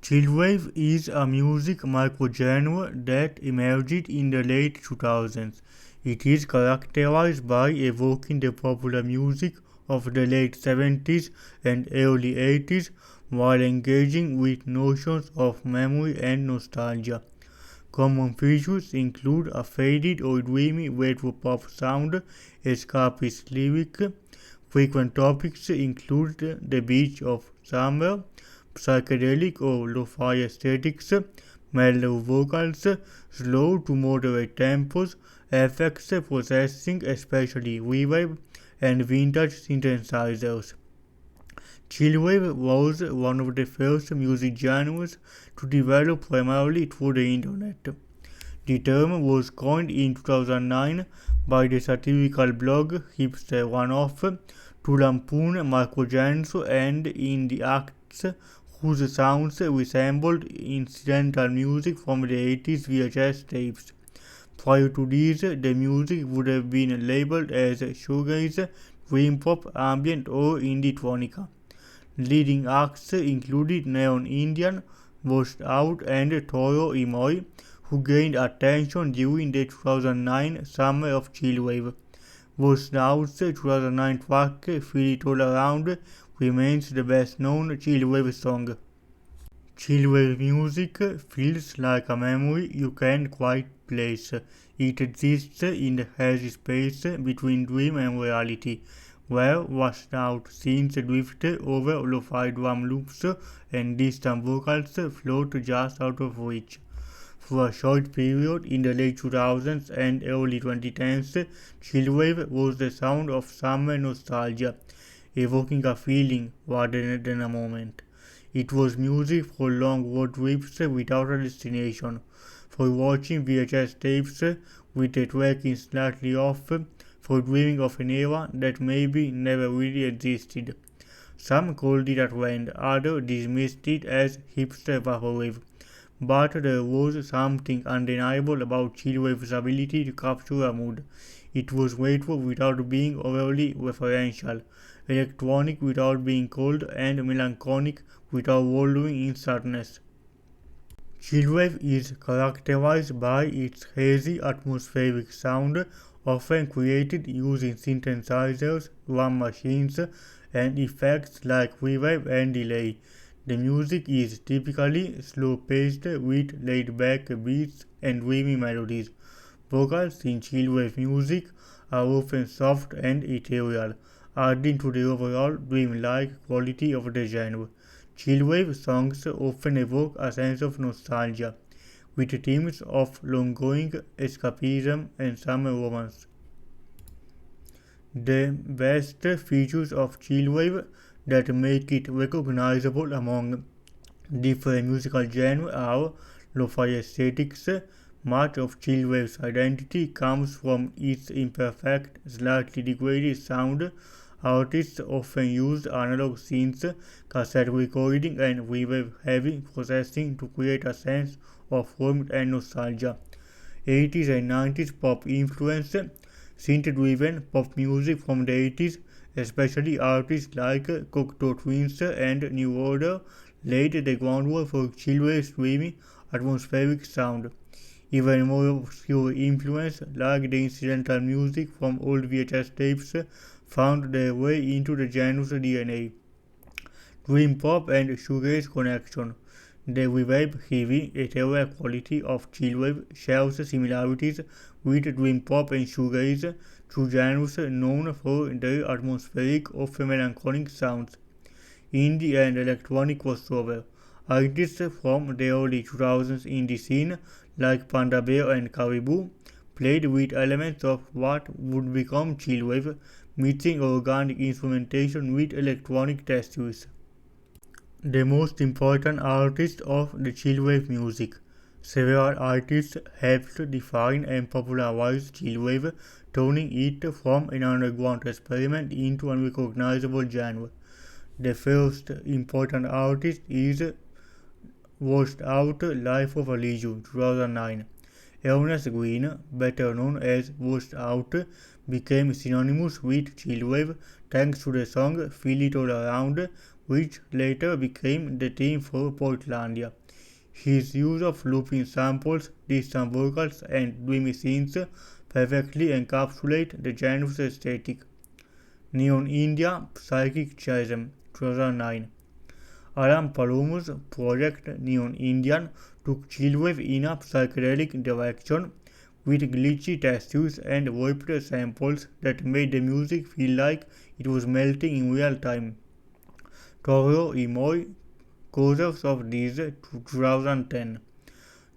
Chillwave is a music microgenre that emerged in the late 2000s. It is characterized by evoking the popular music of the late 70s and early 80s while engaging with notions of memory and nostalgia. Common features include a faded or dreamy retro pop sound, escapist lyric. Frequent topics include the beach of summer, psychedelic or lo-fi aesthetics, mellow vocals, slow to moderate tempos, effects processing, especially reverb, and vintage synthesizers. Chillwave was one of the first music genres to develop primarily through the internet. The term was coined in 2009 by the satirical blog Hipster Runoff to lampoon microgenres and indie acts whose sounds resembled incidental music from the 80s VHS tapes. Prior to this, the music would have been labeled as shoegaze, dream pop, ambient, or indie-tronica. Leading acts included Neon Indian, Washed Out, and Toro Imoi, who gained attention during the 2009 summer of Chillwave. Washed Out's 2009 track Feel It All Around remains the best known Chillwave song. Chillwave music feels like a memory you can't quite place. It exists in the hazy space between dream and reality, where washed out scenes drift over lo-fi drum loops and distant vocals float just out of reach. For a short period in the late 2000s and early 2010s, Chillwave was the sound of summer nostalgia, evoking a feeling rather than a moment. It was music for long road trips without a destination, for watching VHS tapes with the tracking slightly off, for dreaming of an era that maybe never really existed. Some called it a trend, others dismissed it as hipster vaporwave. But there was something undeniable about Chillwave's ability to capture a mood. It was retro without being overly referential, electronic without being cold, and melancholic without wallowing in sadness. Chillwave is characterized by its hazy atmospheric sound, often created using synthesizers, drum machines, and effects like reverb and delay. The music is typically slow-paced with laid-back beats and dreamy melodies. Vocals in chillwave music are often soft and ethereal, adding to the overall dreamlike quality of the genre. Chillwave songs often evoke a sense of nostalgia, with themes of long-going escapism and summer romance. The best features of Chillwave that make it recognizable among different musical genres are lo-fi aesthetics. Much of Chillwave's identity comes from its imperfect, slightly degraded sound. Artists often used analog synths, cassette recording, and reverb-heavy processing to create a sense of warmth and nostalgia. 80s and 90s pop influence, synth-driven pop music from the 80s, especially artists like Cocteau Twins and New Order, laid the groundwork for Chillwave's dreamy, atmospheric sound. Even more obscure influence, like the incidental music from old VHS tapes, found their way into the genre's DNA. Dream pop and shoegaze connection. The reverb-heavy, ethereal quality of Chillwave shares similarities with dream pop and shoegaze, two genres known for their atmospheric, often melancholic sounds. Indie and electronic crossover. Artists from the early 2000s indie scene, like Panda Bear and Caribou, played with elements of what would become Chillwave, mixing organic instrumentation with electronic textures. The most important artists of the Chillwave music. Several artists helped define and popularize Chillwave, turning it from an underground experiment into a recognizable genre. The first important artist is Washed Out Life of a Leisure, 2009. Ernest Green, better known as Washed Out, became synonymous with Chillwave thanks to the song Feel It All Around, which later became the theme for Portlandia. His use of looping samples, distant vocals, and dreamy scenes perfectly encapsulate the genre's aesthetic. Neon India Psychic Chasm 2009. Alan Palomu's project Neon Indian took Chillwave in a psychedelic direction with glitchy textures and warped samples that made the music feel like it was melting in real time. Toro y Moi, causers of this 2010.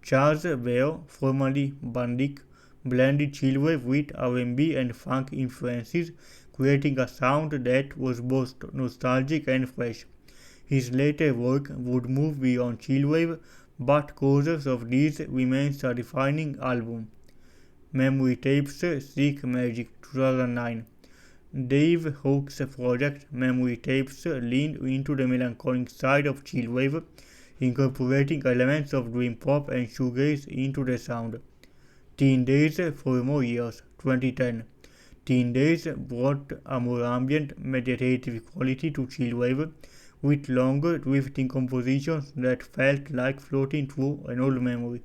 Charles Veo, formerly Bandic, blended chillwave with R&B and funk influences, creating a sound that was both nostalgic and fresh. His later work would move beyond chillwave, but Causers of This remains a defining album. Memory Tapes Seek Magic 2009. Dave Hawkes' project Memory Tapes leaned into the melancholic side of chillwave, incorporating elements of dream pop and shoegaze into the sound. Teen Days 4 More Years 2010. Teen Days brought a more ambient, meditative quality to chillwave, with longer drifting compositions that felt like floating through an old memory.